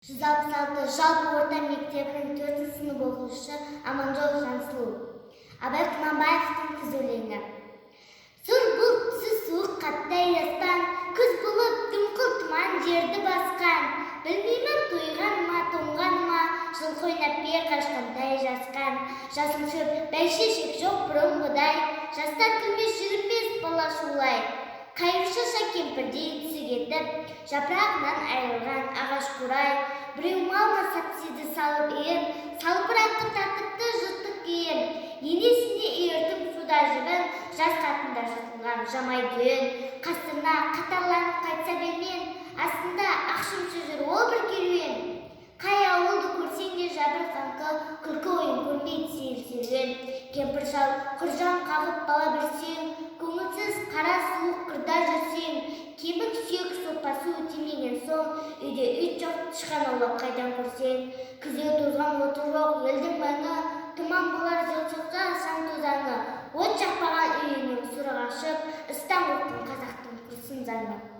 166 жалпы орта мектебінің 4 сынып оқушысы Аманжол Жансұлу. Абай Құнанбаевтың күз өлеңі. Сұр бұлт түсі суық қаттай аспан, күз болып дымқыл тұман жерді басқан. Білмеймін тойған ма, тоңған ма, жыл қойнап бер қашқандай жасқан. Жасыл шөп, бәйшешек жоқ бұрынғыдай, жастар күлмес жүрмес бала шулай. Қайыршы кемпірдей түсі кетіп, жапырағынан айырылған ағаш қурай. Біреу малма сапсиді салып иін, салбыратып тартыпты жұрттық киім. Енесіне үйіртіп суда жібін, жас қатында жатылған жамай күйін. Қасына қатарланып қайтса бермен, астында ақшымшы жүр ол бір керуен. Қай ауылды көрсең де жабырқаңқы, күлкі ойын көрмейді сейіл. Кемпір шал құржан қағып бала бірсең, көңілсіз қара суық қырда жүрсең, кебік сүйек сопасы өтемеген соң, үйде үй жоқ тышқан аулап қайдан көрсең. Күзге тозған оты жоқ елдің маңы, тұман болар жылжыққа сан тозаңы. От жақпаған үйінің сұрық ашып, ыстан қоқтың қазақтың құрсын заңы.